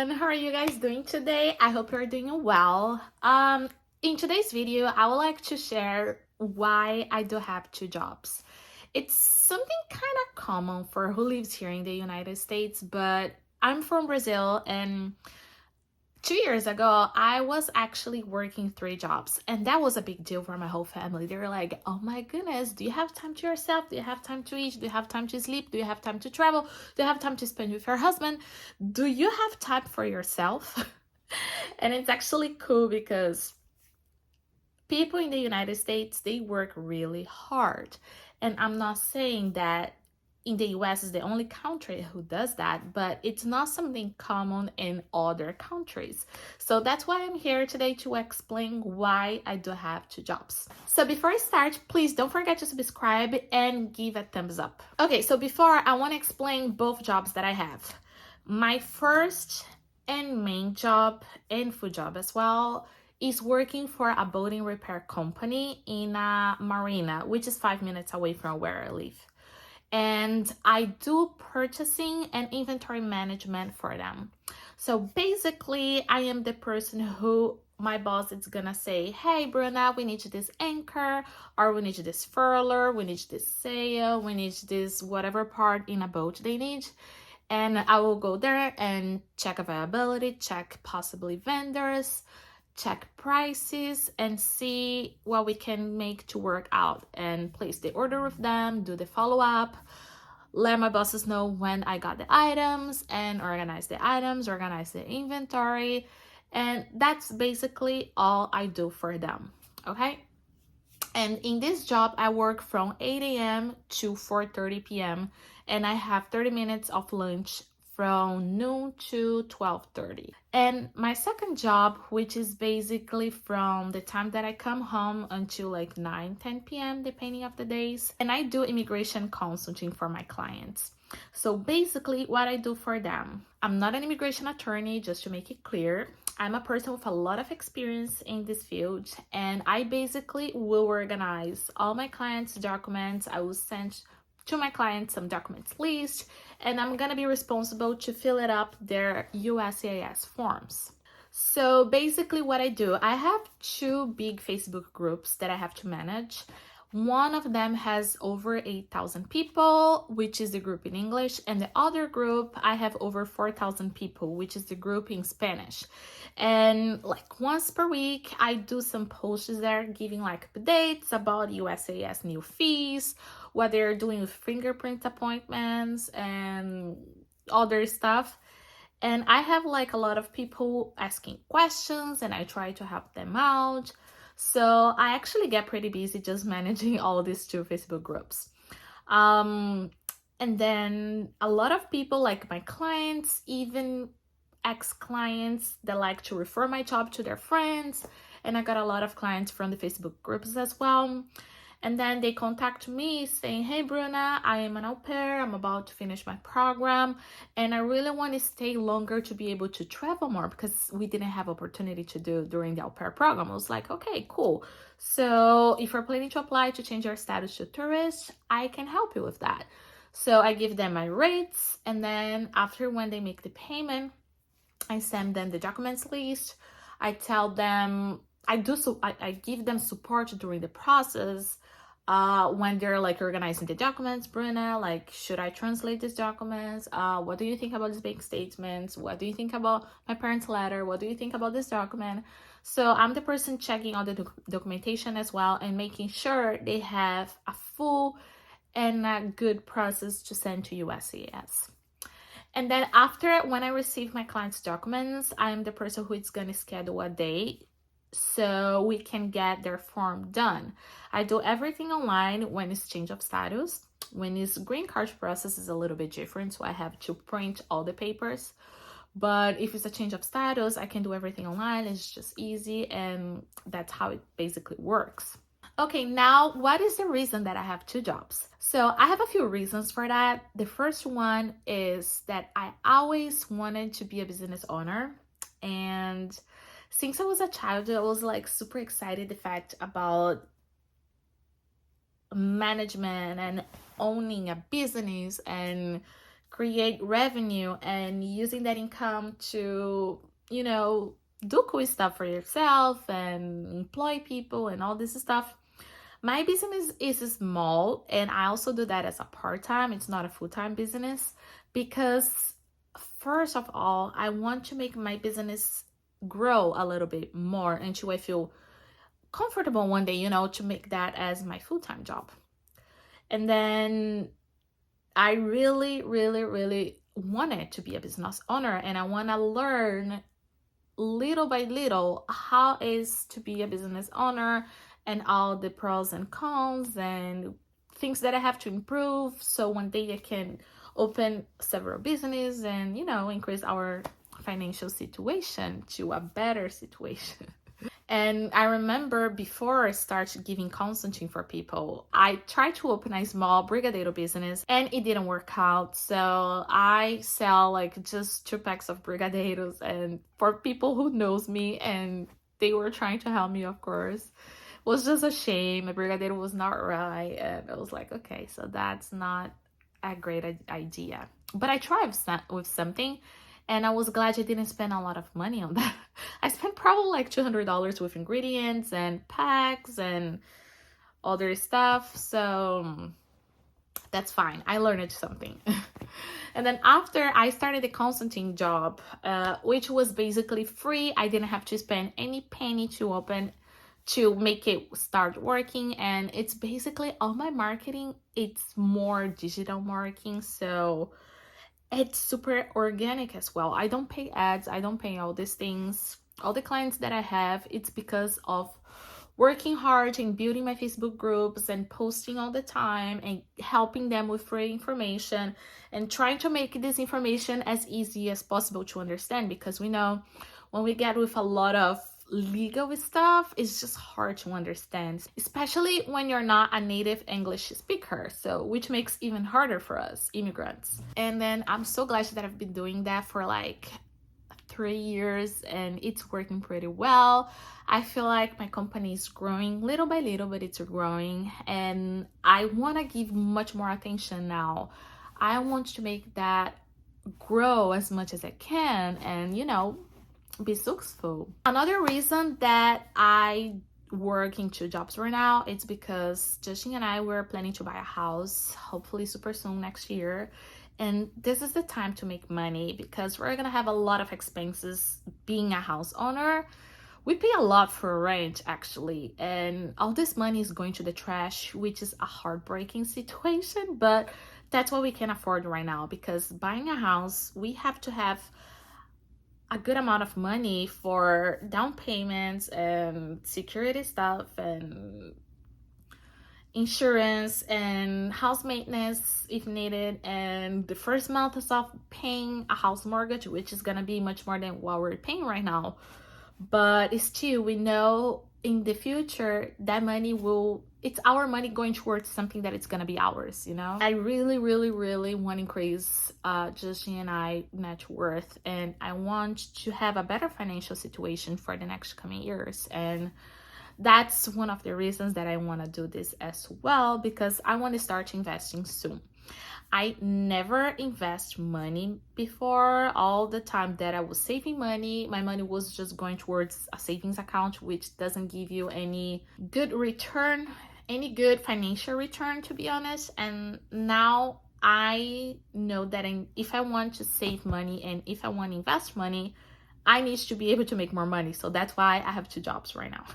everyone, how are you guys doing today? I hope you're doing well. In today's video, I would like to share why I do have two jobs. It's something kind of common for who lives here in the United States, but I'm from Brazil, and 2 years ago, I was actually working three jobs, and that was a big deal for my whole family. They were like, oh my goodness, do you have time to yourself? Do you have time to eat? Do you have time to sleep? Do you have time to travel? Do you have time to spend with your husband? Do you have time for yourself? And it's actually cool because people in the United States, they work really hard. And I'm not saying that in the US is the only country who does that, but it's not something common in other countries. So that's why I'm here today to explain why I do have two jobs. So before I start, please don't forget to subscribe and give a thumbs up. Okay, so before I want to explain both jobs that I have. My first and main job and food job as well is working for a boating repair company in a marina, which is 5 minutes away from where I live. And I do purchasing and inventory management for them. So basically, I am the person who my boss is gonna say, hey Bruna, we need this anchor, or we need this furler, we need this sail, we need this whatever part in a boat they need. And I will go there and check availability, check possibly vendors, check prices, and see what we can make to work out, and place the order with them, do the follow-up, let my bosses know when I got the items, and organize the items, organize the inventory. And that's basically all I do for them, okay? And in this job, I work from 8 a.m. to 4:30 p.m. and I have 30 minutes of lunch from noon to 12:30. And my second job, which is basically from the time that I come home until like 9-10 p.m. depending of the days, and I do immigration consulting for my clients. So basically what I do for them, I'm not an immigration attorney, just to make it clear. I'm a person with a lot of experience in this field, and I basically will organize all my clients' documents. I will send to my clients some documents list, and I'm gonna be responsible to fill it up their USCIS forms. So basically what I do, I have two big Facebook groups that I have to manage. One of them has over 8,000 people, which is the group in English, and the other group I have over 4,000 people, which is the group in Spanish. And like once per week, I do some posts there giving like updates about USCIS new fees, what they're doing with fingerprint appointments and other stuff. And I have like a lot of people asking questions, and I try to help them out. So I actually get pretty busy just managing all these two Facebook groups. And then a lot of people, like my clients, even ex-clients, that like to refer my job to their friends. And I got a lot of clients from the Facebook groups as well. And then they contact me saying, hey Bruna, I am an au pair, I'm about to finish my program, and I really want to stay longer to be able to travel more, because we didn't have opportunity to do during the au pair program. I was like, okay, cool. So if you're planning to apply to change your status to tourist, I can help you with that. So I give them my rates, and then after when they make the payment, I send them the documents list. I tell them, I give them support during the process. When they're like organizing the documents, Bruna, like, should I translate these documents? What do you think about these bank statements? What do you think about my parents' letter? What do you think about this document? So I'm the person checking all the documentation as well, and making sure they have a full and a good process to send to USCIS. And then after, when I receive my client's documents, I'm the person who is going to schedule a date so we can get their form done. I do everything online when it's change of status. When it's green card process is a little bit different, so I have to print all the papers. But if it's a change of status, I can do everything online. It's just easy, and that's how it basically works. Okay, now what is the reason that I have two jobs? So I have a few reasons for that. The first one is that I always wanted to be a business owner, and since I was a child, I was like super excited the fact about management and owning a business and create revenue and using that income to, do cool stuff for yourself and employ people and all this stuff. My business is small, and I also do that as a part-time. It's not a full-time business because, first of all, I want to make my business grow a little bit more until I feel comfortable one day, to make that as my full-time job. And then I really, really, really wanted to be a business owner, and I want to learn little by little how is to be a business owner and all the pros and cons and things that I have to improve, so one day I can open several businesses and increase our financial situation to a better situation. And I remember before I started giving consulting for people, I tried to open a small brigadeiro business and it didn't work out. So I sell like just 2 packs of brigadeiros, and for people who knows me, and they were trying to help me, of course. It was just a shame. A brigadeiro was not right. And I was like, okay, so that's not a great idea. But I tried with something, and I was glad I didn't spend a lot of money on that. I spent probably like $200 with ingredients and packs and other stuff. So that's fine. I learned something. And then after I started the consulting job, which was basically free. I didn't have to spend any penny to make it start working. And it's basically all my marketing. It's more digital marketing. So it's super organic as well. I don't pay ads. I don't pay all these things. All the clients that I have, it's because of working hard and building my Facebook groups and posting all the time and helping them with free information and trying to make this information as easy as possible to understand, because we know when we get with a lot of legal stuff, it's just hard to understand, especially when you're not a native English speaker, so which makes even harder for us immigrants. And then I'm so glad that I've been doing that for like 3 years and it's working pretty well. I feel like my company is growing little by little, but it's growing, and I want to give much more attention now. I want to make that grow as much as I can and be successful. Another reason that I work in 2 jobs right now, it's because Justin and I were planning to buy a house, hopefully super soon next year. And this is the time to make money because we're gonna have a lot of expenses being a house owner. We pay a lot for rent actually, and all this money is going to the trash, which is a heartbreaking situation, but that's what we can afford right now, because buying a house, we have to have a good amount of money for down payments and security stuff and insurance and house maintenance if needed, and the first month is of paying a house mortgage, which is gonna be much more than what we're paying right now. But still, we know in the future that it's our money going towards something that it's gonna be ours. I really, really, really want to increase Justin and I net worth, and I want to have a better financial situation for the next coming years. And that's one of the reasons that I want to do this as well, because I want to start investing soon. I never invest money before. All the time that I was saving money, my money was just going towards a savings account, which doesn't give you any good return, any good financial return, to be honest. And now I know that if I want to save money and if I want to invest money, I need to be able to make more money. So that's why I have 2 jobs right now.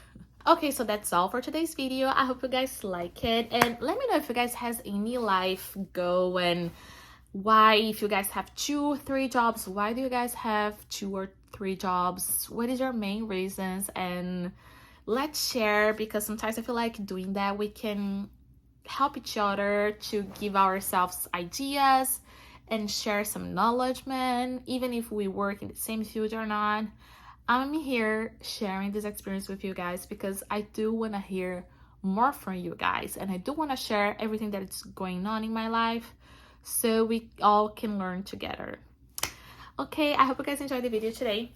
Okay, so that's all for today's video. I hope you guys like it, and let me know if you guys has any life goal and why, if you guys have 2 or 3 jobs, why do you guys have 2 or 3 jobs? What is your main reasons? And let's share, because sometimes I feel like doing that we can help each other to give ourselves ideas and share some knowledge, man, even if we work in the same field or not. I'm here sharing this experience with you guys because I do want to hear more from you guys, and I do want to share everything that is going on in my life so we all can learn together. Okay, I hope you guys enjoyed the video today,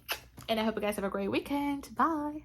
and I hope you guys have a great weekend. Bye.